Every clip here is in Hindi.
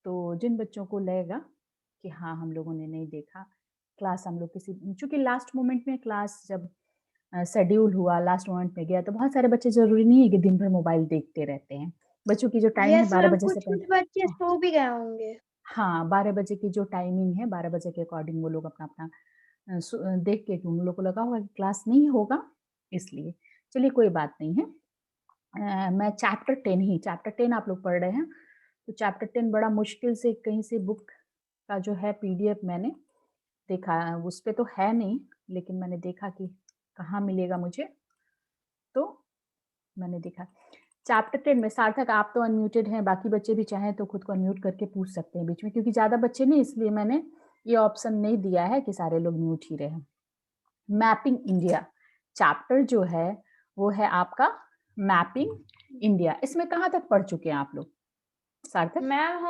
तो जिन बच्चों को लगेगा कि हाँ, हम लोगों ने नहीं देखा, क्लास हम लोग किसी चूँकि लास्ट मोमेंट में क्लास जब शेड्यूल हुआ, लास्ट मोमेंट में गया, तो बहुत सारे बच्चे ज़रूरी नहीं है कि दिन भर मोबाइल देखते रहते हैं। बच्चों की जो टाइम है यस 12 मैम, बजे से कुछ-कुछ पहले बच्चे सो भी गए होंगे। हाँ, 12 बजे की जो टाइमिंग है, 12 बजे के अकॉर्डिंग वो लोग अपना-अपना देख के उन लोग को लगा होगा कि क्लास नहीं होगा, इसलिए। चलिए कोई बात नहीं है। मैं चैप्टर 10 आप लोग पढ़ रहे हैं, तो चैप्टर 10 बड़ा मुश्किल से कहीं से बुक का जो है पीडीएफ मैंने देखा, उस पे तो है नहीं, लेकिन मैंने देखा कि कहाँ मिलेगा मुझे, तो मैंने देखा। चैप्टर 10 में सार्थक आप तो अनम्यूटेड हैं, बाकी बच्चे भी चाहें तो खुद को अनम्यूट करके पूछ सकते हैं बीच में, क्योंकि ज़्यादा बच्चे नहीं इसलिए मैंने ये ऑप्शन नहीं दिया है कि सारे लोग म्यूट ही रहें। मैपिंग इंडिया चैप्टर जो है वो है आपका मैपिंग इंडिया। इसमें कहाँ तक पढ़ चुके हैं आप लोग? सार्थक? मैम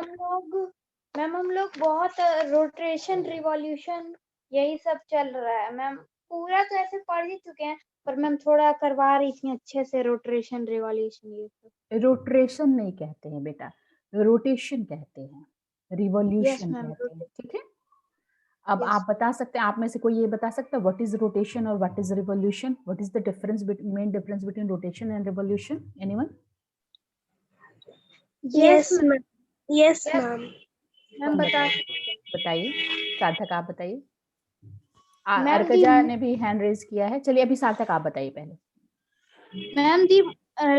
हम लोग बहुत रोटेशन रिवॉल्यूशन यही सब चल रहा है मैम। पूरा तो ऐसे पढ़ ही चुके हैं, पर मैम थोड़ा करवा रही थी अच्छे से रोटेशन रिवॉल्यूशन ये सब। रोटेशन नहीं कहते हैं बेटा, रोटेशन कहते हैं, यस रिवॉल्यूशन मैम, कहते हैं, रोटेशन। ठीक है? अब आप यस। बता सकते हैं, आप में से कोई ये बता सकता है व्हाट इज रोटेशन और what is revolution? What is the difference main difference between rotation and revolution? Anyone? Yes yes ma'am. Yes yes ma'am. Ma'am, कौन बता बताए? सकते हैं। बताइए, सार्थक आप बताइए। मैम दी अर्कजा ने भी हैंड रेज किया है। चलिए अभी सार्थक आप बताइए पहले। मैम दी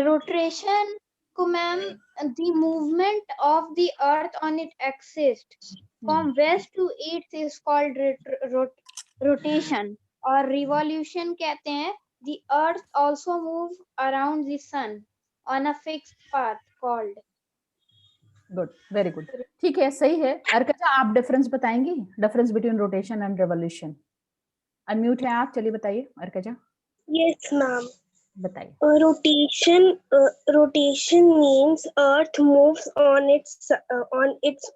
रोटेशन को ma'am the movement of the earth on it axis from west to east is called rotation. और रिवॉल्यूशन कहते हैं the earth also move around the sun on a fixed path called. Good, very good, ठीक है, सही है। अर्कजा आप डिफरेंस बताएंगी, difference between rotation and revolution? Unmute है आप, चलिए बताइए अर्कजा, यस मैम। बताइए। Rotation means Earth moves on its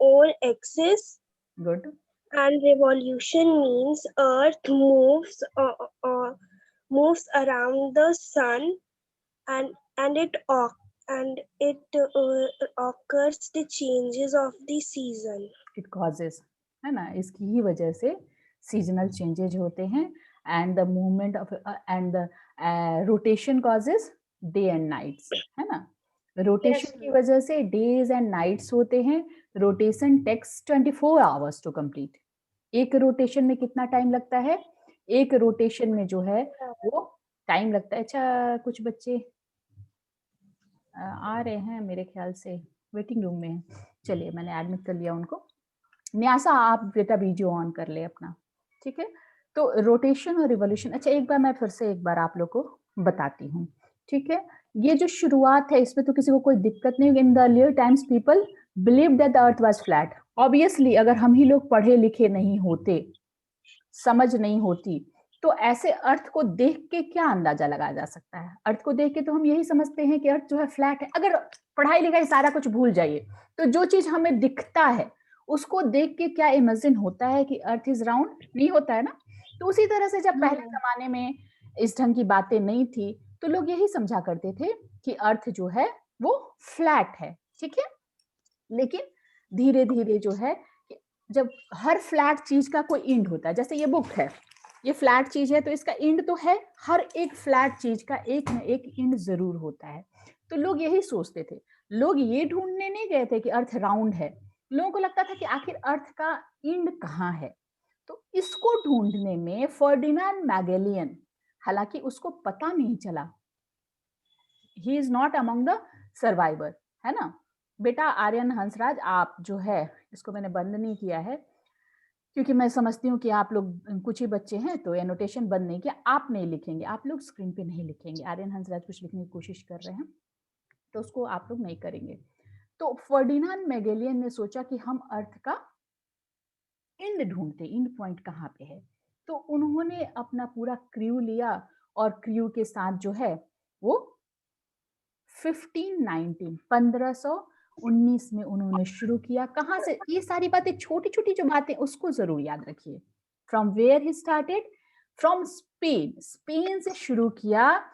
own axis, good, and revolution means Earth moves around the sun, and and it oc- and it occurs the changes of the season. It causes, है ना, इसकी ही वजह से सीजनल चेंजेज होते हैं। And the movement of and the rotation causes day and nights, है ना। यस रोटेशन की मैम। वजह से डेज एंड नाइट्स होते हैं। Rotation takes 24 hours to complete. एक रोटेशन में कितना टाइम लगता है? एक रोटेशन में जो है वो टाइम लगता है। अच्छा, कुछ बच्चे आ रहे हैं मेरे ख्याल से, वेटिंग रूम में है। चलिए मैंने एडमिट कर लिया उनको। न्यासा आप बेटा वीडियो ऑन कर ले अपना, ठीक है? तो रोटेशन और रिवॉल्यूशन, अच्छा एक बार मैं फिर से एक बार आप लोग को बताती हूँ, ठीक है? ये जो शुरुआत है इसमें तो किसी को कोई दिक्कत नहीं। In the earlier times people believe that the earth was flat. Obviously अगर हम ही लोग पढ़े लिखे नहीं होते, समझ नहीं होती, तो ऐसे अर्थ को देख के क्या अंदाजा लगाया जा सकता है? अर्थ को देख के तो हम यही समझते हैं कि अर्थ जो है फ्लैट है। अगर पढ़ाई लिखाई सारा कुछ भूल जाइए, तो जो चीज हमें दिखता है उसको देख के क्या इमेजिन होता है कि अर्थ इज राउंड? नहीं होता है ना। तो उसी तरह से जब पहले जमाने में इस ढंग की बातें नहीं थी, तो लोग यही समझा करते थे कि अर्थ जो है वो फ्लैट है, ठीक है? लेकिन धीरे धीरे जो है, जब हर फ्लैट चीज का कोई इंड होता है, जैसे ये बुक है, ये फ्लैट चीज है तो इसका इंड तो है। हर एक फ्लैट चीज का एक न एक इंड जरूर होता है। तो लोग यही सोचते थे, लोग ये ढूंढने नहीं गए थे कि अर्थ राउंड है। लोगों को लगता था कि आखिर अर्थ का इंड कहाँ है। तो इसको ढूंढने में फर्डिनांड मैगेलियन, हालांकि उसको पता नहीं चला, he is not among the survivor, है ना। बेटा आर्यन हंसराज आप जो है, इसको मैंने बंद नहीं किया है क्योंकि मैं समझती हूँ कि आप लोग कुछ ही बच्चे हैं, तो एनोटेशन बंद नहीं किया। आप नहीं लिखेंगे, आप लोग स्क्रीन पे नहीं लिखेंगे। आर्यन हंसराज कुछ लिखने की कोशिश कर रहे हैं तो उसको आप लोग नहीं करेंगे। तो फर्डिनांड मैगेलियन ने सोचा कि हम अर्थ का इंड ढूंढते, इंड पॉइंट कहाँ पे है। तो उन्होंने अपना पूरा क्रू लिया और क्रू के साथ जो है वो 1519 में उन्होंने शुरू किया। कहाँ से? ये सारी बातें छोटी छोटी जो बातें उसको जरूर याद रखिए। From where he started? From Spain. Spain से शुरू किया,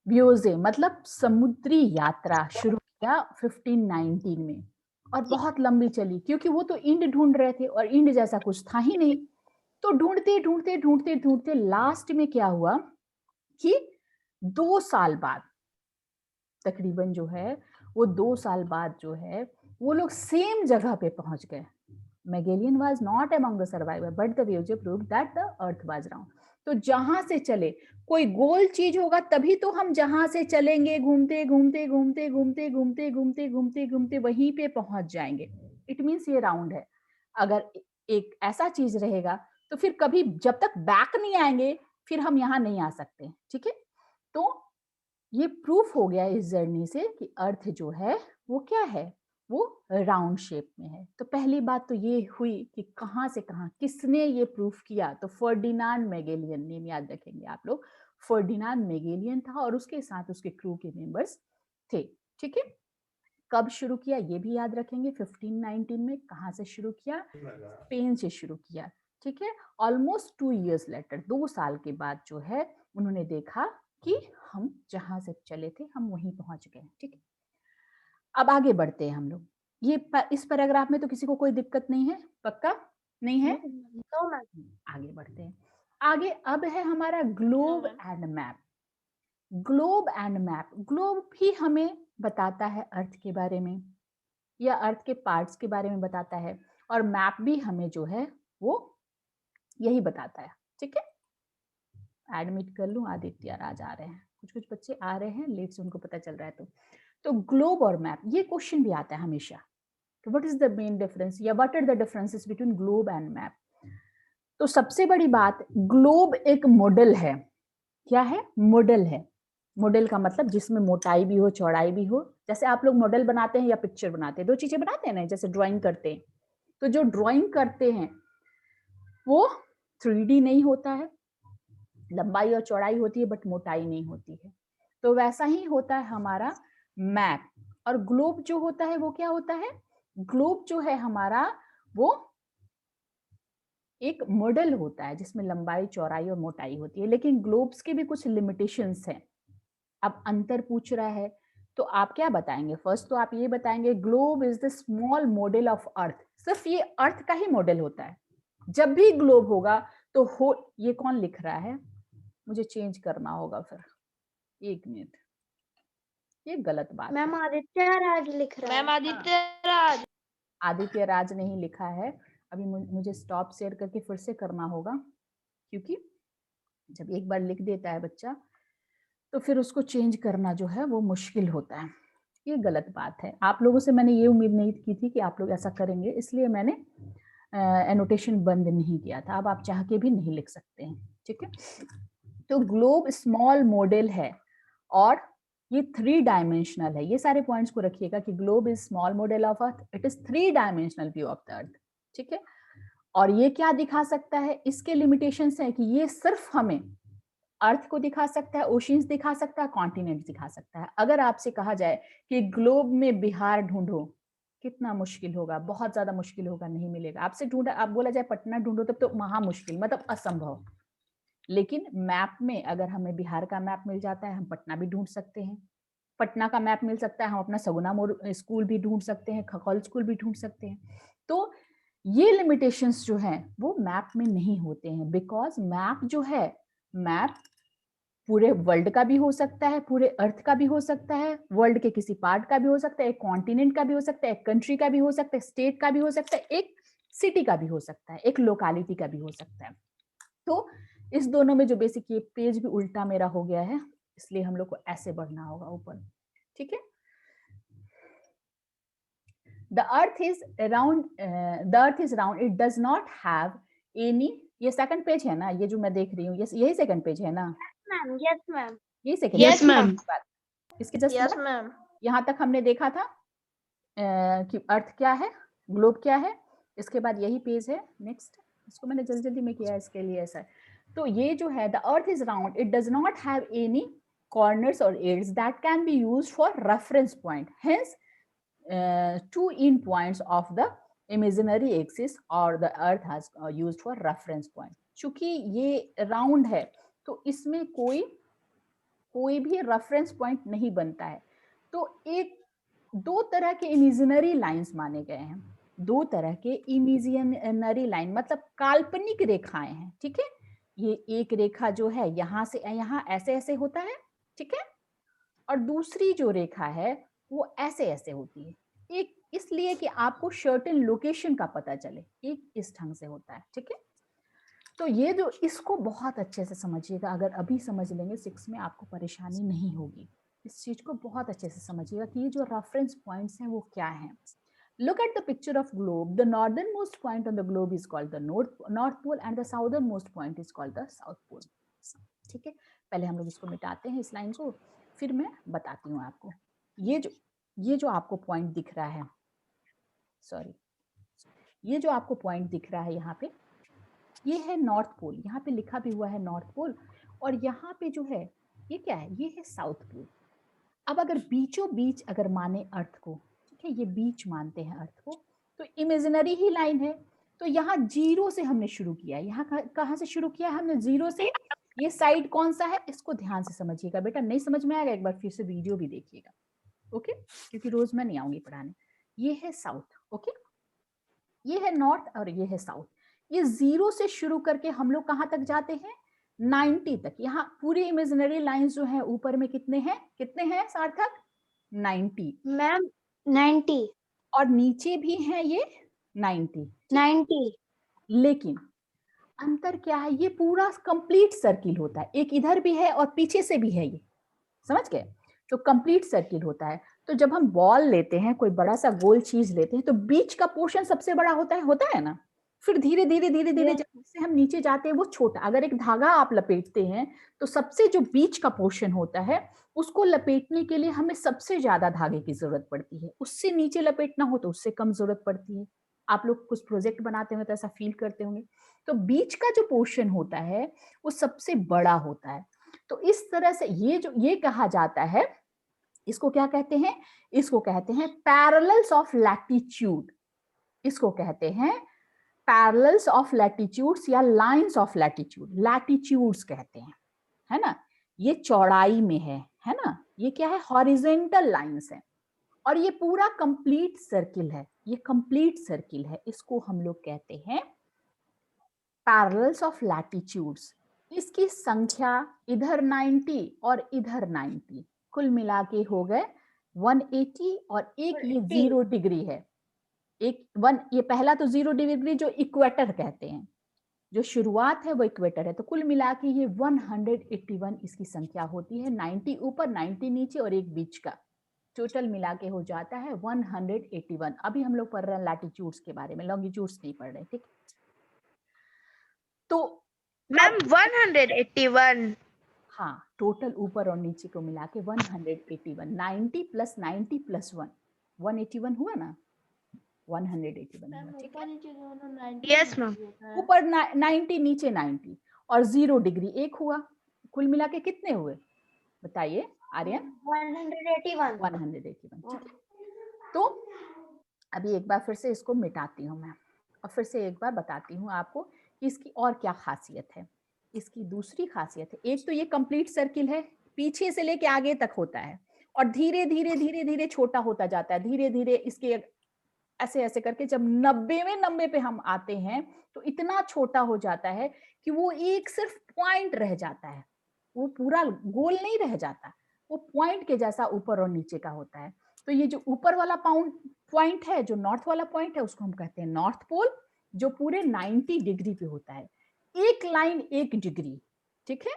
व्योजे मतलब समुद्री यात्रा शुरू किया 1519 में। और बहुत लंबी चली, क्योंकि वो तो इंड ढूंढ रहे थे और इंड जैसा कुछ था ही नहीं। तो ढूंढते ढूंढते ढूंढते ढूंढते लास्ट में क्या हुआ कि 2 साल बाद तकरीबन जो है, वो 2 साल बाद जो है वो लोग सेम जगह पे पहुंच गए। Magellan was not among the survivor, but the voyager proved that the earth was round. तो जहां से चले, कोई गोल चीज होगा तभी तो हम जहां से चलेंगे, घूमते घूमते घूमते घूमते घूमते घूमते घूमते घूमते वहीं पे पहुंच जाएंगे। इट मीन्स ये राउंड है। अगर एक ऐसा चीज रहेगा तो फिर कभी जब तक बैक नहीं आएंगे फिर हम यहाँ नहीं आ सकते। ठीक है, तो ये प्रूफ हो गया इस जर्नी से कि अर्थ जो है वो क्या है, वो राउंड शेप में है। तो पहली बात तो ये हुई कि कहाँ से कहाँ, किसने ये प्रूफ किया, तो फर्डिनांड मैगेलियन ने, याद रखेंगे आप लोग, फर्डिनांड मैगेलियन था और उसके साथ उसके क्रू के मेंबर्स थे। ठीक है, कब शुरू किया ये भी याद रखेंगे, 1519 में। कहाँ से शुरू किया, स्पेन से शुरू किया। ठीक है, ऑलमोस्ट 2 years लेटर, 2 साल के बाद जो है उन्होंने देखा कि हम जहां से चले थे हम वहीं पहुंच गए। ठीक है, अब आगे बढ़ते हैं हम लोग। ये इस पैराग्राफ में तो किसी को कोई दिक्कत नहीं है, पक्का नहीं है? तो मैम आगे बढ़ते हैं। आगे अब है हमारा globe and map. Globe and map, globe भी हमें बताता है अर्थ के बारे में या अर्थ के पार्ट्स के बारे में बताता है, और मैप भी हमें जो है वो यही बताता है। ठीक है, एडमिट कर लूं, आदित्य राज आ रहे हैं, कुछ कुछ बच्चे आ रहे हैं लेट से, उनको पता चल रहा है। तो ग्लोब और मैप, ये क्वेश्चन भी आता है हमेशा, तो what is the main difference या what are the differences between globe and map. तो सबसे बड़ी बात, ग्लोब एक मॉडल है। क्या है, मॉडल है। मॉडल का मतलब जिसमें मोटाई भी हो चौड़ाई भी हो। जैसे आप लोग मॉडल बनाते हैं या पिक्चर बनाते हैं, दो चीजें बनाते हैं ना, जैसे ड्राइंग करते हैं, तो जो ड्राइंग करते हैं वो 3D नहीं होता है, लंबाई और चौड़ाई होती है बट मोटाई नहीं होती है। तो वैसा ही होता है हमारा मैप। और ग्लोब जो होता है वो क्या होता है, ग्लोब जो है हमारा वो एक मॉडल होता है जिसमें लंबाई चौड़ाई और मोटाई होती है, लेकिन ग्लोब्स के भी कुछ लिमिटेशंस हैं। अब अंतर पूछ रहा है तो आप क्या बताएंगे, फर्स्ट तो आप ये बताएंगे globe is the small model of अर्थ। सिर्फ ये अर्थ का ही मॉडल होता है। जब भी ग्लोब होगा तो हो, ये कौन लिख रहा है, मुझे चेंज करना होगा फिर, एक मिनट, ये गलत बात है। मैम आदित्य राज लिख रहा है। मैम आदित्य राज। आदित्य राज नहीं लिखा है, अभी मुझे स्टॉप शेयर करके फिर से करना होगा, क्योंकि जब एक बार लिख देता है बच्चा तो फिर उसको चेंज करना जो है वो मुश्किल होता है। ये गलत बात है। आप लोगों से मैंने ये उम्मीद नहीं की थी कि आप लोग ऐसा करेंगे, इसलिए मैंने एनोटेशन बंद नहीं किया था। अब आप चाह के भी नहीं लिख सकते हैं। ठीक है, तो ग्लोब स्मॉल मॉडल है और ये 3 डायमेंशनल है। ये सारे पॉइंट्स को रखिएगा कि globe is small model of earth, it is 3 dimensional view of the अर्थ। ठीक है, और ये क्या दिखा सकता है, इसके लिमिटेशंस है कि ये सिर्फ हमें अर्थ को दिखा सकता है, ओशियंस दिखा सकता है, कॉन्टिनेंट दिखा सकता है। अगर आपसे कहा जाए कि ग्लोब में बिहार ढूंढो, कितना मुश्किल होगा, बहुत ज्यादा मुश्किल होगा, नहीं मिलेगा। आपसे ढूंढा, आप बोला जाए पटना ढूंढो, तब तो महा मुश्किल, मतलब असंभव। लेकिन मैप में अगर हमें बिहार का मैप मिल जाता है, हम पटना भी ढूंढ सकते हैं। पटना का मैप मिल सकता है, हम अपना सगुना मोड़ स्कूल भी ढूंढ सकते हैं, खखौल स्कूल भी ढूंढ सकते हैं। तो ये लिमिटेशंस जो हैं वो मैप में नहीं होते हैं, बिकॉज मैप जो है, मैप पूरे वर्ल्ड का भी हो सकता है, पूरे अर्थ का भी हो सकता है, वर्ल्ड के किसी पार्ट का भी हो सकता है, एक कॉन्टिनेंट का भी हो सकता है, एक कंट्री का भी हो सकता है, स्टेट का भी हो सकता है, एक सिटी का भी हो सकता है, एक लोकेलिटी का भी हो सकता है। तो इस दोनों में जो बेसिक, ये पेज भी उल्टा मेरा हो गया है, इसलिए हम लोग को ऐसे बढ़ना होगा ऊपर। ठीक है, the earth is round, it does not have any, ये सेकंड पेज है ना, ये जो मैं देख रही हूँ, यही सेकंड पेज है ना, मैम यस मैम यही सेकंड Yes, ma'am. इसके जस्ट यस मैम। यहाँ तक हमने देखा था कि अर्थ क्या है, ग्लोब क्या है, इसके बाद यही पेज है नेक्स्ट। इसको मैंने जल्दी जल्दी में किया, इसके लिए ऐसा है। तो ये जो है, the earth is round, it does not have any corners or edges that can be used for reference point, hence 2 end points of the imaginary axis or the earth has used for reference point। चूंकि ये राउंड है तो इसमें कोई भी रेफरेंस पॉइंट नहीं बनता है। तो एक दो तरह के इमेजिनरी लाइंस माने गए हैं, दो तरह के इमेजिनरी लाइन मतलब काल्पनिक रेखाएं हैं, ठीक है। ये एक रेखा जो है यहाँ से यहाँ ऐसे ऐसे होता है, ठीक है, और दूसरी जो रेखा है वो ऐसे ऐसे होती है। एक इसलिए कि आपको सर्टेन लोकेशन का पता चले, एक इस ढंग से होता है, ठीक है। तो ये जो इसको बहुत अच्छे से समझिएगा, अगर अभी समझ लेंगे 6 में आपको परेशानी नहीं होगी। इस चीज को बहुत अच्छे से समझिएगा कि ये जो रेफरेंस पॉइंट्स हैं वो क्या हैं। Look at the picture of globe. The northernmost point on the globe is called the North Pole and the southernmost point is called the South Pole. ठीक है, पहले हम लोग इसको मिटाते हैं इस लाइन को, फिर मैं बताती हूँ आपको। ये जो आपको पॉइंट दिख रहा है, सॉरी, ये जो आपको पॉइंट दिख रहा है यहाँ पे, ये है नॉर्थ पोल, यहाँ पे लिखा भी हुआ है नॉर्थ पोल, और यहाँ पे जो है ये क्या है, ये है साउथ पोल। अब अगर बीचों बीच अगर माने अर्थ को, ठीक है, ये बीच मानते हैं अर्थ को, तो इमेजिनरी ही लाइन है। तो यहाँ जीरो से हमने शुरू किया है, यहाँ कहाँ से शुरू किया है हमने, जीरो से। ये साइड कौन सा है, इसको ध्यान से समझिएगा बेटा, नहीं समझ में आएगा एक बार फिर से वीडियो भी देखिएगा, ओके, क्योंकि रोज मैं नहीं आऊंगी पढ़ाने। ये है साउथ, ओके, ये है नॉर्थ और ये है साउथ। ये जीरो से शुरू करके हम लोग कहाँ तक जाते हैं, 90 तक। यहाँ पूरी इमेजिनरी लाइंस जो है ऊपर में कितने हैं सार्थक, 90 मैम 90 और नीचे भी है ये 90। लेकिन अंतर क्या है, ये पूरा कंप्लीट सर्किल होता है, एक इधर भी है और पीछे से भी है, ये समझ गए, तो कंप्लीट सर्किल होता है। तो जब हम बॉल लेते हैं, कोई बड़ा सा गोल चीज लेते हैं, तो बीच का पोर्शन सबसे बड़ा होता है ना, फिर धीरे धीरे धीरे धीरे जैसे हम नीचे जाते हैं वो छोटा। अगर एक धागा आप लपेटते हैं तो सबसे जो बीच का पोर्शन होता है उसको लपेटने के लिए हमें सबसे ज्यादा धागे की जरूरत पड़ती है, उससे नीचे लपेटना हो तो उससे कम जरूरत पड़ती है। आप लोग कुछ प्रोजेक्ट बनाते हुए तो ऐसा फील करते होंगे। तो बीच का जो पोर्शन होता है वो सबसे बड़ा होता है। तो इस तरह से ये कहा जाता है, इसको क्या कहते हैं, इसको कहते हैं पैरेलल्स ऑफ लैटिट्यूड, इसको कहते हैं पैरेलल्स ऑफ लैटिट्यूड्स या लाइंस ऑफ लैटिट्यूड, लैटिट्यूड्स कहते हैं, है ना। ये चौड़ाई में है ना, ये क्या है, हॉरिजॉन्टल लाइंस है, और ये पूरा कंप्लीट सर्किल है, ये कंप्लीट सर्किल है, इसको हम लोग कहते हैं पैरेलल्स ऑफ लैटिट्यूड्स। इसकी संख्या इधर 90 और इधर 90, कुल मिला के हो गए 180, और एक ये 0 डिग्री है, ये पहला तो 0 डिग्री जो इक्वेटर कहते हैं, जो शुरुआत है वो इक्वेटर है। तो कुल मिला के ये 181 इसकी संख्या होती है, 90 ऊपर 90 नीचे और एक बीच का, टोटल मिला के हो जाता है 181। अभी हम लोग पढ़ रहे हैं लैटिट्यूड्स के बारे में, लॉन्गिट्यूड्स नहीं पढ़ रहे, ठीक। तो मैम 181, हाँ, टोटल ऊपर और नीचे को मिला के 181, 90 + 90 + 1, 181 हुआ ना, 181 हुआ, ठीक है। यस मैम, ऊपर 90 नीचे 90 और 0 डिग्री एक हुआ, कुल मिला के कितने हुए बताइए आर्यन, 181, ठीक है। तो अभी एक बार फिर से इसको मिटाती हूँ मैं, और फिर से एक बार बताती हूँ आपको कि इसकी और क्या खासियत है। इसकी दूसरी खासियत है, एक तो ये कंप्लीट सर्किल है, पीछे से लेके आगे तक होता है, और धीरे धीरे धीरे धीरे छोटा होता जाता है, धीरे धीरे इसके ऐसे ऐसे करके जब 90वें नंबर पे हम आते हैं तो इतना छोटा हो जाता है कि वो एक सिर्फ पॉइंट रह जाता है, वो पूरा गोल नहीं रह जाता, वो पॉइंट के जैसा ऊपर और नीचे का होता है। तो ये जो ऊपर वाला पॉइंट है, जो नॉर्थ वाला पॉइंट है, उसको हम कहते हैं नॉर्थ पोल, जो पूरे 90 डिग्री पे होता है, एक लाइन 1 डिग्री, ठीक है।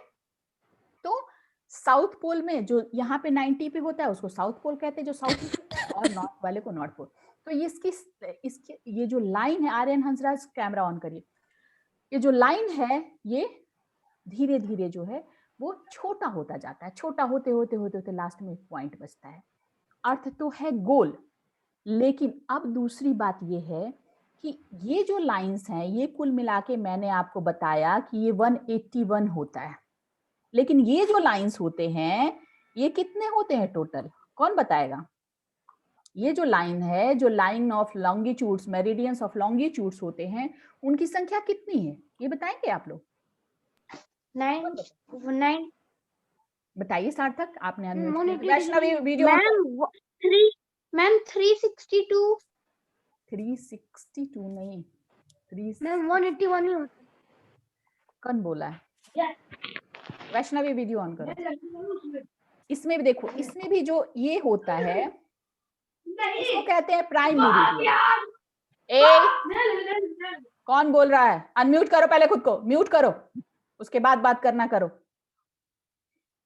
तो साउथ पोल में जो यहाँ पे 90 पे होता है उसको साउथ पोल कहते हैं, जो साउथ और नॉर्थ वाले को नॉर्थ पोल। तो इसकी ये जो लाइन है, आर्यन हंसराज कैमरा ऑन करिए, ये जो लाइन है ये धीरे धीरे जो है वो छोटा होता जाता है, छोटा होते होते होते होते लास्ट में एक पॉइंट बचता है। अर्थ तो है गोल, लेकिन अब दूसरी बात ये है कि ये जो लाइंस हैं ये कुल मिला के मैंने आपको बताया कि ये 181 होता है, लेकिन ये जो लाइंस होते हैं ये कितने होते हैं टोटल, कौन बताएगा। ये जो लाइन है, जो line of longitudes, meridians of longitudes होते हैं, उनकी संख्या कितनी है ये बताएंगे आप लोग, 9 बताइए सार्थक, आपने वैष्णवी वीडियो मैम 3 मैम 362। 362 नहीं, 3 मैम 181 ही होता कौन बोला है? वैष्णवी वीडियो ऑन करो। इसमें भी देखो, इसमें भी जो ये होता है इसको कहते हैं प्राइम मेरिडियन। कौन बोल रहा है? अनम्यूट करो पहले, खुद को म्यूट करो, उसके बाद बात करना करो।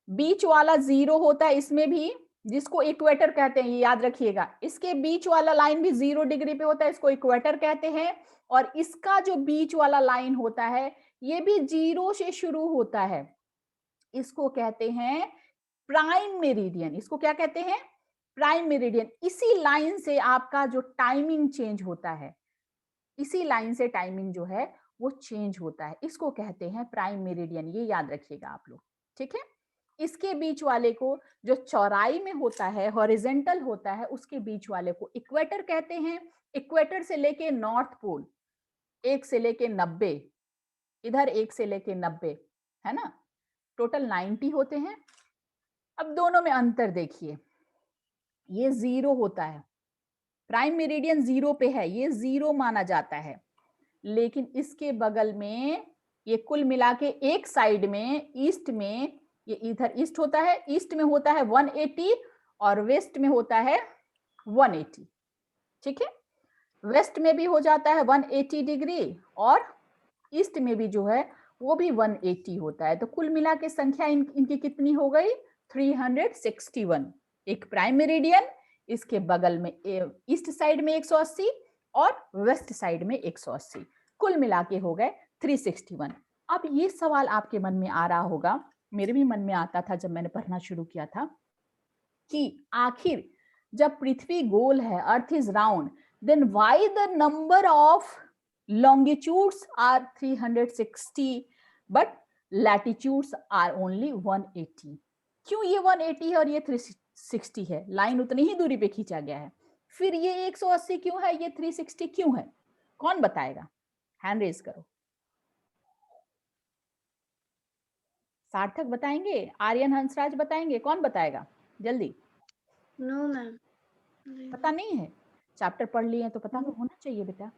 बीच वाला 0 होता है इसमें भी, जिसको इक्वेटर कहते हैं, ये याद रखिएगा। इसके बीच वाला लाइन भी 0 डिग्री पे होता है, इसको इक्वेटर कहते हैं। और इसका जो बीच वाला लाइन होता है ये भी 0 से शुरू होता है, इसको कहते हैं प्राइम मेरिडियन। इसको क्या कहते हैं? Prime meridian. इसी लाइन से आपका जो टाइमिंग चेंज होता है, इसी लाइन से टाइमिंग जो है वो चेंज होता है, इसको कहते हैं प्राइम मेरिडियन। ये याद रखिएगा आप लोग, ठीक है। इसके बीच वाले को, जो चौड़ाई में होता है, हॉरिजेंटल होता है, उसके बीच वाले को इक्वेटर कहते हैं। इक्वेटर से लेके नॉर्थ पोल 1 से लेके 90, इधर 1 से लेके 90 है ना, टोटल 90 होते हैं। अब दोनों में अंतर देखिए, ये 0 होता है, प्राइम मेरिडियन 0 पे है, ये 0 माना जाता है। लेकिन इसके बगल में ये कुल मिला के एक साइड में ईस्ट में, ये इधर ईस्ट होता है, ईस्ट में होता है 180 और वेस्ट में होता है 180, ठीक है। वेस्ट में भी हो जाता है 180 डिग्री और ईस्ट में भी जो है वो भी 180 होता है। तो कुल मिला के संख्या इनकी कितनी हो गई? 361। एक प्राइम मेरिडियन, इसके बगल में ईस्ट साइड में 180 और वेस्ट साइड में 180, कुल मिला के हो गए 361। अब ये सवाल आपके मन में आ रहा होगा, मेरे भी मन में आता था जब मैंने पढ़ना शुरू किया था, कि आखिर जब पृथ्वी गोल है, earth is round, then why the number of longitudes are 360 but latitudes are only 180? क्यों ये 180 है और ये 360 है? लाइन उतनी ही दूरी पे खींचा गया है, फिर ये 180 क्यों है, ये 360 क्यों है? कौन बताएगा? हैंड रेज करो। सार्थक बताएंगे, आर्यन हंसराज बताएंगे, कौन बताएगा जल्दी? नो मैम, पता नहीं है? चैप्टर पढ़ लिए तो पता तो होना चाहिए बेटा।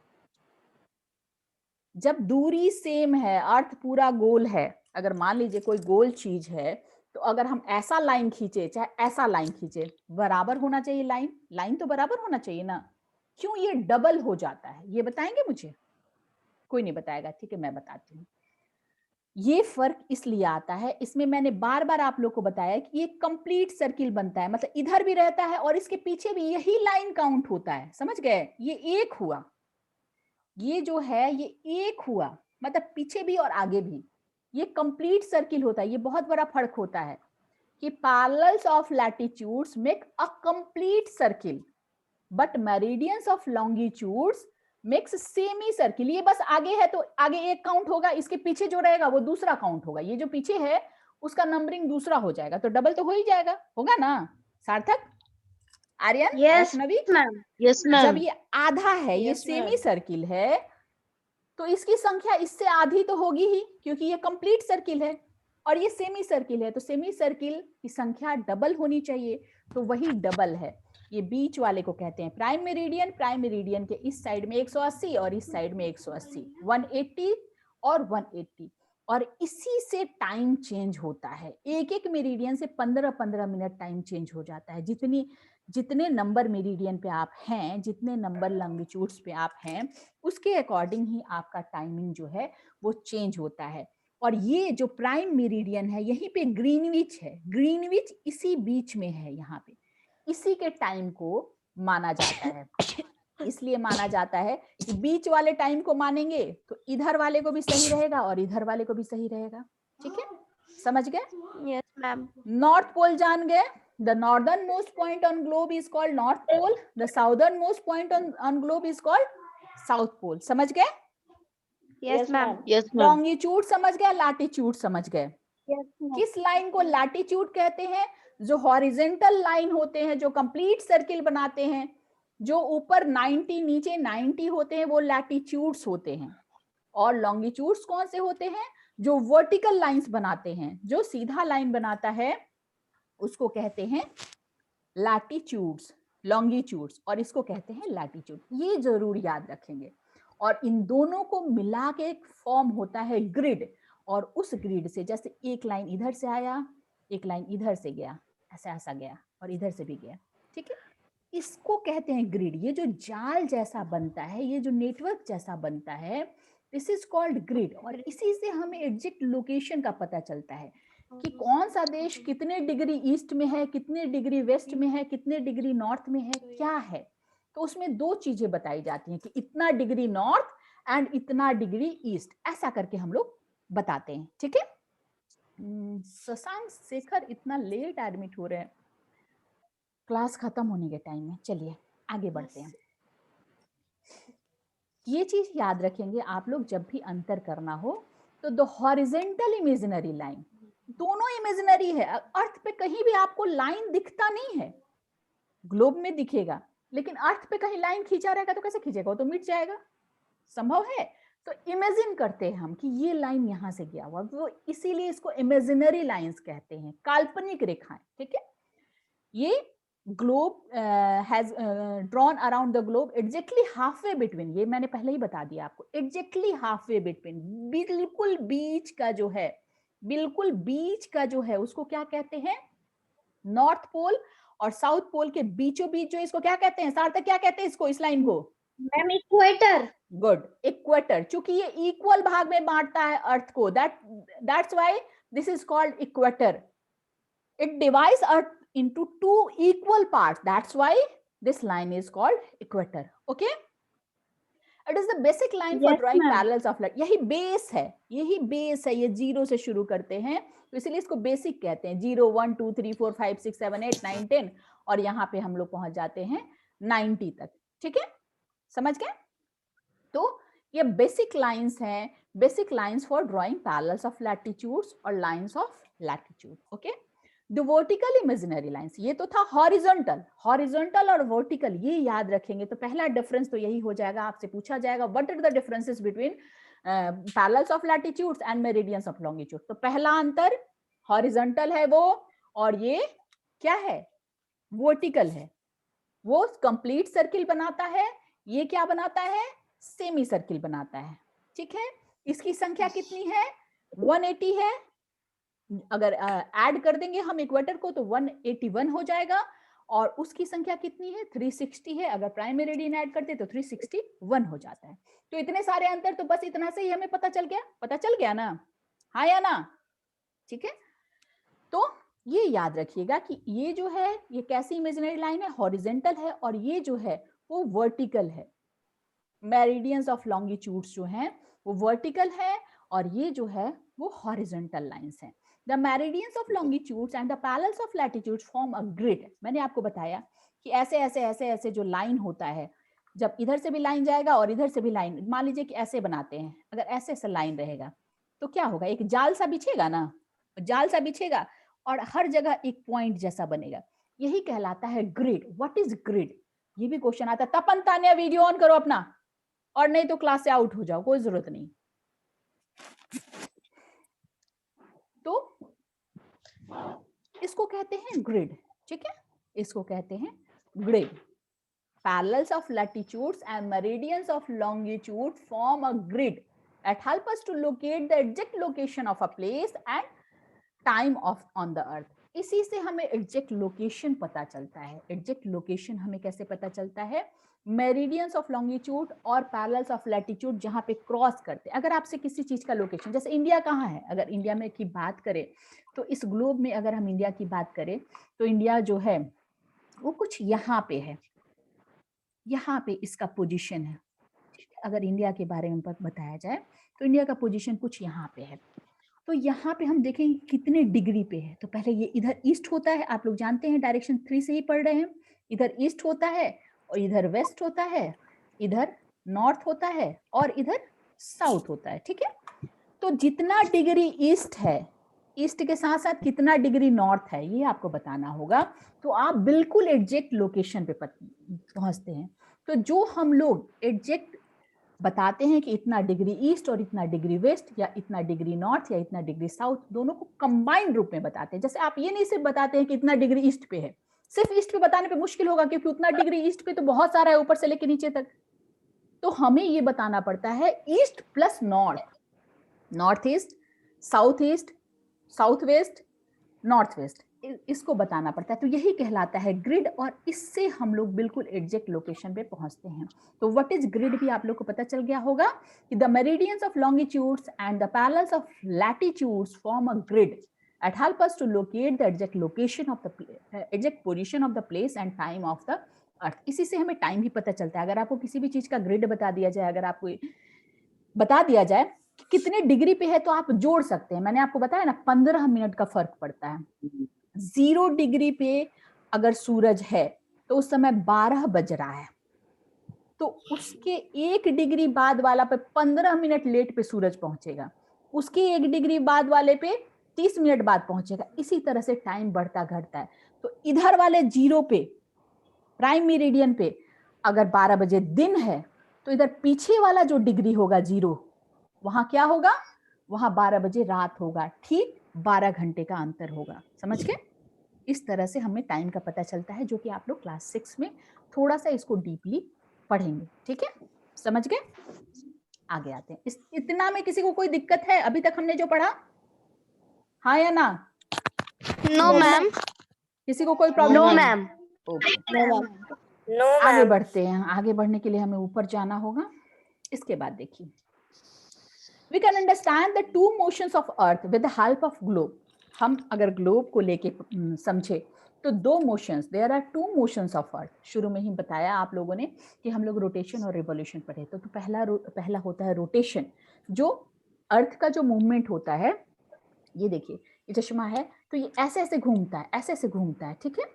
जब दूरी सेम है, अर्थ पूरा गोल है, अगर मान लीजिए कोई गोल चीज है, तो अगर हम ऐसा लाइन खींचे चाहे ऐसा लाइन खींचे, बराबर होना चाहिए लाइन, लाइन तो बराबर होना चाहिए ना। क्यों ये डबल हो जाता है, ये बताएंगे मुझे? कोई नहीं बताएगा, ठीक है मैं बताती हूँ। ये फर्क इसलिए आता है, इसमें मैंने बार बार आप लोग को बताया कि ये कंप्लीट सर्किल बनता है, मतलब इधर भी रहता है और इसके पीछे भी यही लाइन काउंट होता है, समझ गए? ये एक हुआ, ये जो है ये एक हुआ, मतलब पीछे भी और आगे भी, ये कंप्लीट सर्किल होता है। ये बहुत बड़ा फर्क होता है कि parallels of latitudes make a complete circle but meridians of longitudes makes semi circle. ये बस आगे है तो आगे एक काउंट होगा, इसके पीछे जो रहेगा वो दूसरा काउंट होगा, ये जो पीछे है उसका नंबरिंग दूसरा हो जाएगा, तो डबल तो हो ही जाएगा, होगा ना सार्थक? आर्यन, वैष्णवी? मैम। Yes, जब ma'am. ये आधा है, ये सेमी सर्किल है, तो इसकी संख्या इससे आधी तो होगी ही, क्योंकि ये कंप्लीट सर्किल है और ये सेमी सर्किल है, तो सेमी सर्किल की संख्या डबल होनी चाहिए, तो वही डबल है। ये बीच वाले को कहते हैं प्राइम मेरिडियन। प्राइम मेरिडियन के इस साइड में 180 और इस साइड में 180, 180 और 180, और इसी से टाइम चेंज होता है। एक एक मेरिडियन से 15-15 मिनट टाइम चेंज हो जाता है। जितने नंबर मेरिडियन पे आप हैं, जितने नंबर लॉन्गिट्यूड्स पे आप हैं, उसके अकॉर्डिंग ही आपका टाइमिंग जो है वो चेंज होता है। और ये जो प्राइम मेरिडियन है, यहीं पे ग्रीनविच है, ग्रीनविच इसी बीच में है, यहाँ पे इसी के टाइम को माना जाता है। इसलिए माना जाता है कि बीच वाले टाइम को मानेंगे तो इधर वाले को भी सही रहेगा और इधर वाले को भी सही रहेगा, ठीक है? समझ गए? Yes, ma'am. नॉर्थ पोल जान गए? The northernmost point on globe is called North Pole. The southernmost point on globe is called South Pole. समझ गए? Yes, ma'am. Yes, ma'am. Longitude समझ गए, लैटिट्यूड समझ गए? किस लाइन को लैटिट्यूड कहते हैं? जो हॉरिजेंटल लाइन होते हैं, जो कंप्लीट सर्किल बनाते हैं, जो ऊपर 90 नीचे 90 होते हैं, वो लैटिट्यूड्स होते हैं। और लॉन्गिट्यूड्स कौन से होते हैं? जो वर्टिकल लाइंस बनाते हैं, जो सीधा लाइन बनाता है उसको कहते हैं लैटिट्यूड्स। लॉन्गिट्यूड्स, और इसको कहते हैं लैटिट्यूड। ये जरूर याद रखेंगे। और इन दोनों को मिला के एक फॉर्म होता है ग्रिड, और उस ग्रिड से जैसे एक लाइन इधर से आया, एक लाइन इधर से गया, ऐसा ऐसा गया, और इधर से भी गया, ठीक है, इसको कहते हैं ग्रिड। ये जो जाल जैसा बनता है, ये जो नेटवर्क जैसा बनता है, दिस इज कॉल्ड ग्रिड। और इसी से हमें एग्जैक्ट लोकेशन का पता चलता है कि कौन सा देश कितने डिग्री ईस्ट में है, कितने डिग्री वेस्ट में है, कितने डिग्री नॉर्थ में है, क्या है। तो उसमें दो चीजें बताई जाती हैं कि इतना डिग्री नॉर्थ एंड इतना डिग्री ईस्ट, ऐसा करके हम लोग बताते हैं, ठीक है। शशांक शेखर इतना लेट एडमिट हो रहे हैं, क्लास खत्म होने के टाइम में। चलिए आगे बढ़ते हैं। ये चीज याद रखेंगे आप लोग, जब भी अंतर करना हो तो द हॉरिजेंटल इमेजिनरी लाइन, दोनों इमेजिनरी है। अर्थ पे कहीं भी आपको लाइन दिखता नहीं है, ग्लोब में दिखेगा, लेकिन अर्थ पे कहीं लाइन खींचा रहेगा तो कैसे खींचेगा, वो तो मिट जाएगा, संभव है। तो इमेजिन करते हैं हम कि ये लाइन यहां से गया हुआ, वो इसीलिए इसको इमेजिनरी लाइंस कहते हैं, काल्पनिक रेखाएं, ठीक है। ये globe has drawn around the globe exactly halfway between, ये मैंने पहले ही बता दिया आपको, exactly halfway between, बिल्कुल बीच का जो है, बिल्कुल बीच का जो है उसको क्या कहते हैं, नॉर्थ पोल और साउथ पोल के बीचों बीच जो, इसको क्या कहते हैं सार्थक, क्या कहते हैं इसको, इस लाइन को? Ma'am equator. Good, equator. चूंकि ये इक्वल भाग में बांटता है अर्थ को, that's why this is called equator. It divides earth into two equal parts, that's why this line is called equator. Okay, it is the basic line for drawing parallels of line. यही बेस है, यही बेस है। ये जीरो से शुरू करते हैं तो इसलिए इसको बेसिक कहते हैं। 0 1 2 3 4 5 6 7 8 9 10 और यहाँ पे हम लोग पहुंच जाते हैं 90 तक, ठीक है, समझ गए। तो ये बेसिक लाइंस हैं, basic lines for drawing parallels of latitudes और lines of latitude. Okay, the vertical imaginary lines, ये तो था हॉरिजॉन्टल, हॉरिजॉन्टल और वर्टिकल, ये याद रखेंगे। तो पहला डिफरेंस तो यही हो जाएगा, आपसे पूछा जाएगा what are the differences between parallels of latitudes and meridians of longitude. तो पहला अंतर हॉरिजॉन्टल है वो, और ये क्या है, वर्टिकल है। वो कंप्लीट सर्किल बनाता है, ये क्या बनाता है, सेमी सर्किल बनाता है, ठीक है। इसकी संख्या कितनी है, 180 है। अगर ऐड कर देंगे हम इक्वेटर को तो 181 हो जाएगा, और उसकी संख्या कितनी है, 360 है। अगर प्राइम मेरिडियन ऐड करते तो 361 हो जाता है। तो इतने सारे अंतर, तो बस इतना से ही हमें पता चल गया ना, हाँ या ना, ठीक है। तो ये याद रखिएगा कि ये जो है ये कैसी इमेजिनरी लाइन है, हॉरिजेंटल है, और ये जो है वो वर्टिकल है। मेरिडियंस ऑफ लॉन्गिट्यूड्स जो हैं वो वर्टिकल है, और ये जो है वो हॉरिजॉन्टल लाइंस हैं। The meridians of longitudes and the parallels of latitudes form a grid. मैंने आपको बताया कि ऐसे ऐसे ऐसे ऐसे जो लाइन होता है, जब इधर से भी लाइन जाएगा और इधर से भी लाइन, मान लीजिए कि ऐसे बनाते हैं, अगर ऐसे ऐसे लाइन रहेगा तो क्या होगा, एक जाल सा बिछेगा ना, जाल सा बिछेगा और हर जगह एक पॉइंट जैसा बनेगा, यही कहलाता है ग्रिड। व्हाट इज ग्रिड, ये भी क्वेश्चन आता है। तपन तान्या वीडियो ऑन करो अपना, और नहीं तो क्लास से आउट हो जाओ, कोई जरूरत नहीं। तो इसको कहते हैं ग्रिड, ठीक है, इसको कहते हैं grid. Parallels of latitudes and meridians of longitude form a grid that help us to locate the exact location of a place and time of on the earth. इसी से हमें एग्जैक्ट लोकेशन पता चलता है। एग्जैक्ट लोकेशन हमें कैसे पता चलता है, मेरिडियंस ऑफ लॉन्गिट्यूड और पैरेलल्स ऑफ लैटिट्यूड जहाँ पे क्रॉस करते हैं। अगर आपसे किसी चीज का लोकेशन, जैसे इंडिया कहाँ है, अगर इंडिया में की बात करें तो इस ग्लोब में अगर हम इंडिया की बात करें तो इंडिया जो है वो कुछ यहाँ पे है, यहाँ पे इसका पोजीशन है। अगर इंडिया के बारे में बताया जाए तो इंडिया का पोजीशन कुछ यहाँ पे है। तो यहाँ पे हम देखेंगे कितने डिग्री पे है। तो पहले ये इधर ईस्ट होता है, आप लोग जानते हैं डायरेक्शन 3 से ही पढ़ रहे हैं। इधर ईस्ट होता है और इधर वेस्ट होता है, इधर नॉर्थ होता है और इधर साउथ होता है, ठीक है। तो जितना डिग्री ईस्ट है, ईस्ट के साथ साथ कितना डिग्री नॉर्थ है, ये आपको बताना होगा। तो आप बिल्कुल एग्जैक्ट लोकेशन पे पहुंचते हैं। तो जो हम लोग एग्जैक्ट बताते हैं कि इतना डिग्री ईस्ट और इतना डिग्री वेस्ट, या इतना डिग्री नॉर्थ या इतना डिग्री साउथ, दोनों को कंबाइंड रूप में बताते हैं। जैसे आप ये नहीं सिर्फ बताते हैं कि इतना डिग्री ईस्ट पे है, सिर्फ ईस्ट पे बताने पे मुश्किल होगा, क्योंकि उतना डिग्री ईस्ट पे तो बहुत सारा है, ऊपर से लेके नीचे तक। तो हमें ये बताना पड़ता है east plus north, north east, south east, south west, north west, इसको बताना पड़ता है। तो यही कहलाता है ग्रिड, और इससे हम लोग बिल्कुल एग्जैक्ट लोकेशन पे पहुंचते हैं। तो व्हाट इज ग्रिड भी आप लोग को पता चल गया होगा कि the meridians of longitudes and the parallels of latitudes form a grid that help us to locate the exact location of the exact position of the place and time of the earth. इसी से हमें टाइम भी पता चलता है। अगर आपको किसी भी चीज का ग्रिड बता दिया जाए, अगर आपको बता दिया जाए कि कितने डिग्री पे है, तो आप जोड़ सकते हैं। मैंने आपको बताया ना 15 मिनट का फर्क पड़ता है। 0 डिग्री पे अगर सूरज है तो उस समय 12 बज रहा है, तो उसके 1 डिग्री बाद वाला पे 15 मिनट लेट पे सूरज पहुंचेगा, उसके 1 डिग्री बाद वाले पे 30 मिनट बाद पहुंचेगा। इसी तरह से टाइम बढ़ता घटता है। तो इधर वाले 0 पे, प्राइम मेरिडियन पे अगर 12 बजे दिन है, तो इधर पीछे वाला जो डिग्री होगा 0, वहां क्या होगा, वहां 12 बजे रात होगा। ठीक 12 घंटे का अंतर होगा। समझ गए? इस तरह से हमें टाइम का पता चलता है, जो कि आप लोग क्लास 6 में थोड़ा सा इसको डीपली पढ़ेंगे। ठीक है, समझ गए? आगे आते हैं। इतना में किसी को कोई दिक्कत है अभी तक हमने जो पढ़ा? हाँ या ना? No ma'am. किसी को कोई प्रॉब्लम? No ma'am. No, आगे ma'am. बढ़ते हैं। आगे बढ़ने के लिए हमें ऊपर जाना होगा। इसके बाद देखिए, we can understand the two motions of earth with the help of globe. हम अगर ग्लोब को लेके समझे तो 2 motions, there are 2 motions of earth. शुरू में ही बताया आप लोगों ने कि हम लोग रोटेशन और रिवॉल्यूशन पढ़े। तो पहला होता है रोटेशन, जो अर्थ का जो मूवमेंट होता है। ये देखिए, ये चश्मा है तो ये ऐसे ऐसे घूमता है, ऐसे ऐसे घूमता है। ठीक है,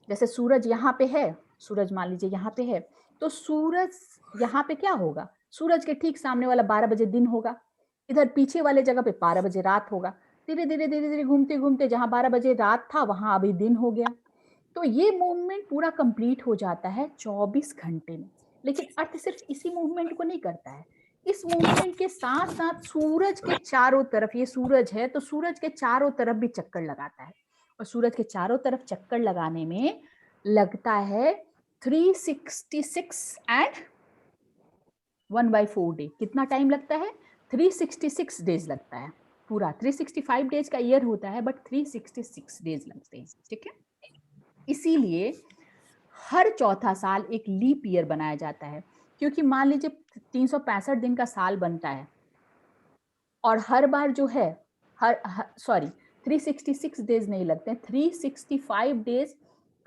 जैसे सूरज यहाँ पे है, सूरज मान लीजिए यहाँ पे है, तो सूरज यहाँ पे क्या होगा, सूरज के ठीक सामने वाला 12 बजे दिन होगा, इधर पीछे वाले जगह पे 12 बजे रात होगा। धीरे धीरे धीरे धीरे घूमते घूमते जहां 12 बजे रात था वहां अभी दिन हो गया। तो ये मूवमेंट पूरा कंप्लीट हो जाता है 24 घंटे में। लेकिन अर्थ सिर्फ इसी मूवमेंट को नहीं करता है, इस मूवमेंट के साथ साथ सूरज के चारों तरफ, ये सूरज है तो सूरज के चारों तरफ भी चक्कर लगाता है। और सूरज के चारों तरफ चक्कर लगाने में लगता है 366 एंड 1/4 डे। कितना टाइम लगता है? 366 डेज लगता है। पूरा 365 डेज का ईयर होता है, बट 366 डेज लगते हैं। ठीक है, इसीलिए हर चौथा साल एक लीप ईयर बनाया जाता है। क्योंकि मान लीजिए 365 दिन का साल बनता है, और हर बार जो है सॉरी 366 डेज नहीं लगते हैं, 365 डेज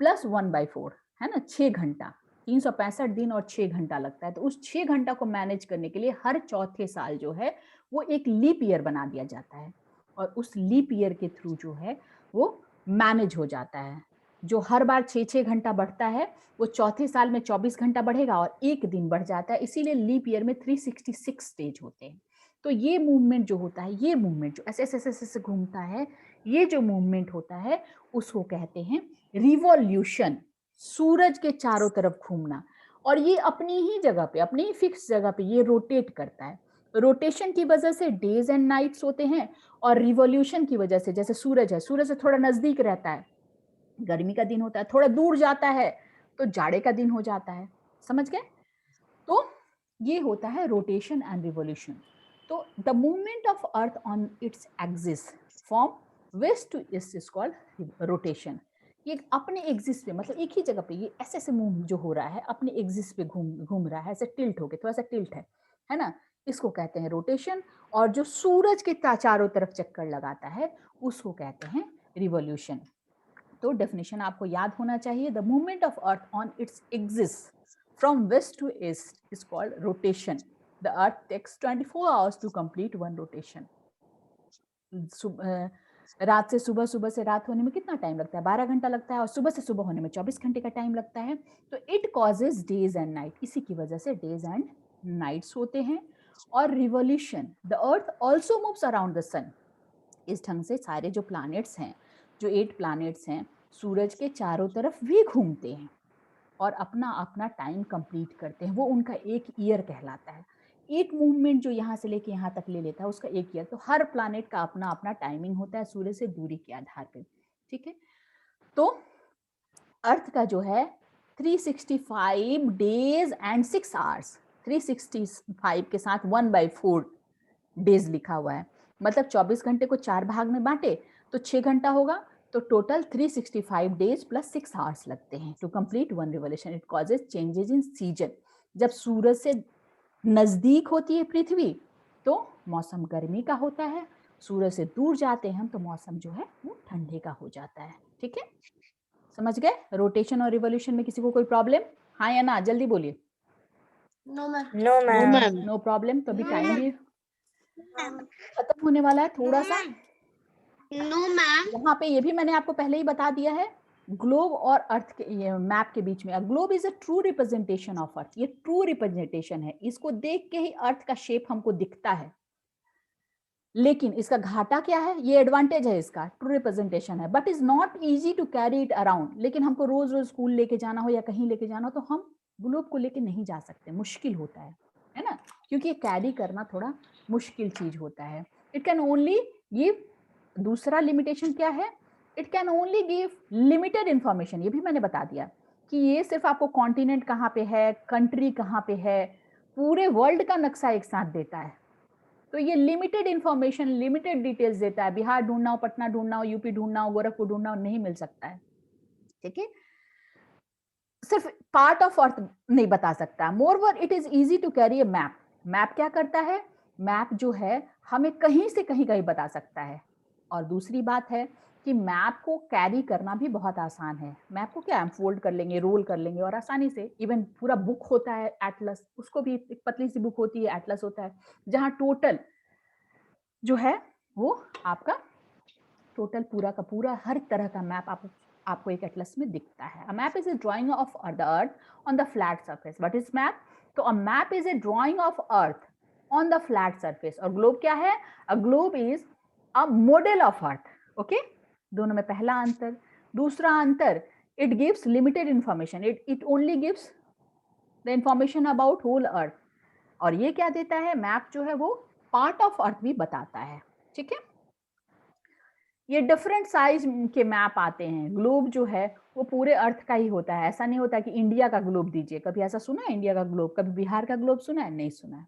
प्लस 1/4 है ना, 6 घंटा। 365 दिन और 6 घंटा लगता है। तो उस 6 घंटा को मैनेज करने के लिए हर चौथे साल जो है वो एक लीप ईयर बना दिया जाता है, और उस लीप ईयर के थ्रू जो है वो मैनेज हो जाता है। जो हर बार 6-6 घंटा बढ़ता है, वो चौथे साल में 24 घंटा बढ़ेगा और 1 दिन बढ़ जाता है। इसीलिए लीप ईयर में 366 डेज होते हैं। तो ये मूवमेंट जो होता है, ये मूवमेंट जो ऐसे ऐसे ऐसे ऐसे घूमता है, ये जो मूवमेंट होता है उसको कहते हैं रिवॉल्यूशन, सूरज के चारों तरफ घूमना। और ये अपनी ही जगह पे, अपनी ही फिक्स जगह पे ये रोटेट करता है। रोटेशन की वजह से डेज एंड नाइट्स होते हैं, और रिवॉल्यूशन की वजह से, जैसे सूरज है, सूरज से थोड़ा नजदीक रहता है, गर्मी का दिन होता है, थोड़ा दूर जाता है तो जाड़े का दिन हो जाता है। समझ गए? तो ये होता है रोटेशन एंड रिवॉल्यूशन। तो the movement of earth on its axis from west to east is called rotation. ये अपने एक्सिस पे, मतलब एक ही जगह पे ये ऐसे ऐसे मूव जो हो रहा है, अपने एक्सिस पे घूम रहा है, ऐसे टिल्ट होके, थोड़ा सा टिल्ट है ना, इसको कहते हैं रोटेशन। और जो सूरज के चारों तरफ चक्कर लगाता है उसको कहते हैं रिवॉल्यूशन। तो डेफिनेशन आपको याद होना चाहिए, the movement of earth on its axis from west to east is called rotation. The earth takes 24 hours to complete one rotation. रात से सुबह, सुबह से रात होने में कितना टाइम लगता है? 12 घंटा लगता है, और सुबह से सुबह होने में 24 घंटे का टाइम लगता है। तो it causes days and night, इसी की वजह से डेज एंड नाइट्स होते हैं। और revolution, the earth also moves around the sun. इस ढंग से सारे जो प्लैनेट्स हैं, जो 8 प्लैनेट्स हैं, सूरज के चारों तरफ भी घूमते हैं और अपना अपना टाइम कंप्लीट करते हैं। वो उनका एक ईयर कहलाता है। एक मूवमेंट जो यहाँ से लेके यहाँ तक ले लेता है उसका एक ईयर। तो हर प्लैनेट का अपना अपना टाइमिंग होता है सूर्य से दूरी के आधार पर। ठीक है, तो अर्थ का जो है 365 डेज एंड 6 आवर्स, 365 के साथ 1/4 डेज लिखा हुआ है, मतलब 24 घंटे को 4 भाग में बांटे तो 6 घंटा होगा, तो टोटल 365 डेज प्लस 6 आवर्स लगते हैं to complete one revolution. It causes changes in season. जब सूरज से नजदीक होती है पृथ्वी तो मौसम गर्मी का होता है, सूरज से दूर जाते हैं हम तो मौसम जो है वो ठंडे का हो जाता है। ठीक है, समझ गए? रोटेशन और रिवोल्यूशन में किसी को कोई प्रॉब्लम? हाँ या ना, जल्दी बोलिए। No ma'am. No problem. तो अभी टाइम भी खत्म होने वाला है थोड़ा सा। No ma'am. यहाँ पे ये भी मैंने आपको पहले ही बता दिया है, ग्लोब और अर्थ के ये मैप के बीच में, globe is a true representation of earth. ये ट्रू रिप्रेजेंटेशन है, इसको देख के ही अर्थ का शेप हमको दिखता है। लेकिन इसका घाटा क्या है? ये एडवांटेज है इसका, ट्रू रिप्रेजेंटेशन है, but is not easy to carry it around. लेकिन हमको रोज रोज स्कूल लेके जाना हो या कहीं लेके जाना हो तो हम ग्लोब को लेके नहीं जा सकते, मुश्किल होता है ना, क्योंकि कैरी करना थोड़ा मुश्किल चीज होता है। इट कैन ओनली गिव, दूसरा लिमिटेशन क्या है? It can only give limited information. ये भी मैंने बता दिया कि ये सिर्फ आपको कॉन्टिनेंट कहाँ पे है, कंट्री कहाँ पे है, पूरे वर्ल्ड का नक्शा एक साथ देता है। तो ये लिमिटेड इंफॉर्मेशन, लिमिटेड डिटेल्स देता है। बिहार ढूंढना हो, पटना ढूंढना हो, यूपी ढूंढना हो, गोरखपुर ढूंढना हो, नहीं मिल सकता है। ठीक है, सिर्फ पार्ट ऑफ अर्थ नहीं बता सकता। Moreover it is easy to carry a map. Map क्या करता है? मैप जो है हमें कहीं से कहीं कहीं बता सकता है। और दूसरी बात है कि मैप को कैरी करना भी बहुत आसान है। मैप को क्या, हम फोल्ड कर लेंगे, रोल कर लेंगे और आसानी से, इवन पूरा बुक होता है एटलस, उसको भी एक पतली सी बुक होती है, एटलस होता है, जहां टोटल जो है वो आपका टोटल पूरा का पूरा हर तरह का मैप आपको एक एटलस में दिखता है। A map is a drawing of the earth on the flat surface. What is map? तो a map is a drawing of earth on the flat surface. और ग्लोब क्या है? A globe is a model of earth. Okay, दोनों में पहला अंतर। दूसरा अंतर, it gives limited information, it only gives the information about whole earth. और ये क्या देता है? मैप जो है वो पार्ट ऑफ अर्थ भी बताता है। ठीक है, ये डिफरेंट साइज के मैप आते हैं। ग्लोब जो है वो पूरे अर्थ का ही होता है, ऐसा नहीं होता कि इंडिया का ग्लोब दीजिए। कभी ऐसा सुना है इंडिया का ग्लोब? कभी बिहार का ग्लोब सुना है? नहीं सुना है।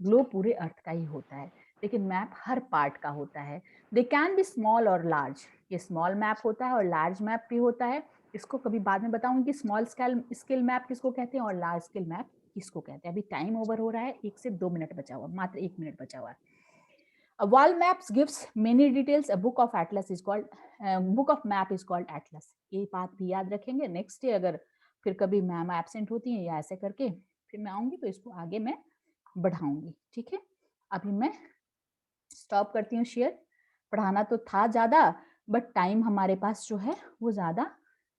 ग्लोब पूरे अर्थ का ही होता है, लेकिन मैप हर पार्ट का होता है। दे कैन बी स्मॉल और लार्ज। ये स्मॉल मैप होता है और लार्ज मैप भी होता है। इसको कभी बाद में बताऊंगी कि स्मॉल स्केल मैप किसको कहते हैं और लार्ज स्केल मैप किसको कहते हैं। अभी टाइम ओवर हो रहा है, 1 से 2 मिनट बचा हुआ, मात्र 1 मिनट बचा हुआ है। A wall maps gives many details. A book of atlas is called book of map is called atlas. ये बात भी याद रखेंगे। नेक्स्ट डे अगर फिर कभी मैम एब्सेंट होती हैं या ऐसे करके फिर मैं आऊंगी तो इसको आगे मैं बढ़ाऊंगी। ठीक है, अभी मैं स्टॉप करती हूँ शेयर। पढ़ाना तो था ज्यादा, बट टाइम हमारे पास जो है वो ज्यादा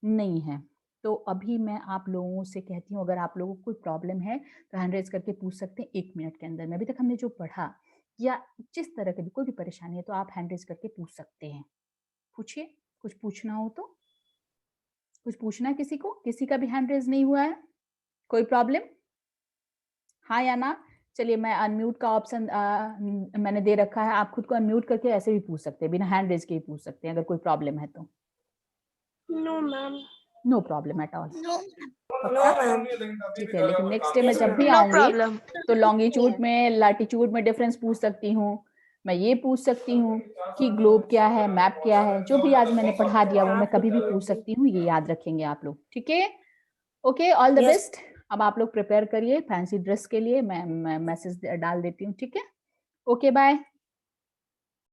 नहीं है। तो अभी मैं आप लोगों से कहती हूँ, अगर आप लोगों को कोई प्रॉब्लम है तो हैंड रेज करके पूछ सकते हैं 1 मिनट के अंदर में। अभी तक हमने जो पढ़ा या जिस तरह की भी कोई भी परेशानी है तो आप हैंड रेज करके पूछ सकते हैं। पूछिए, कुछ पूछना हो तो। कुछ पूछना है किसी को? किसी का भी हैंड रेज नहीं हुआ है? कोई प्रॉब्लम? हाँ या ना? चलिए, मैं अनम्यूट का ऑप्शन मैंने दे रखा है, आप खुद को अनम्यूट करके ऐसे भी पूछ सकते हैं, बिना हैंड रेज के ही पूछ सकते हैं अगर कोई प्रॉब्लम है तो। No ma'am. No problem at all. No ma'am. ठीक है, लेकिन नेक्स्ट डे मैं जब भी नो आऊंगी प्रॉब्लम। तो लॉन्गिट्यूड में, लैटिट्यूड में डिफरेंस पूछ सकती हूँ। मैं ये पूछ सकती हूँ कि ग्लोब क्या है, मैप क्या है, जो भी आज मैंने पढ़ा दिया वो मैं कभी भी पूछ सकती हूँ। ये याद रखेंगे आप लोग। ठीक है, ओके, ऑल द बेस्ट। अब आप लोग प्रिपेयर करिए फैंसी ड्रेस के लिए, मैं मैसेज डाल देती हूँ। ठीक है, ओके, बाय।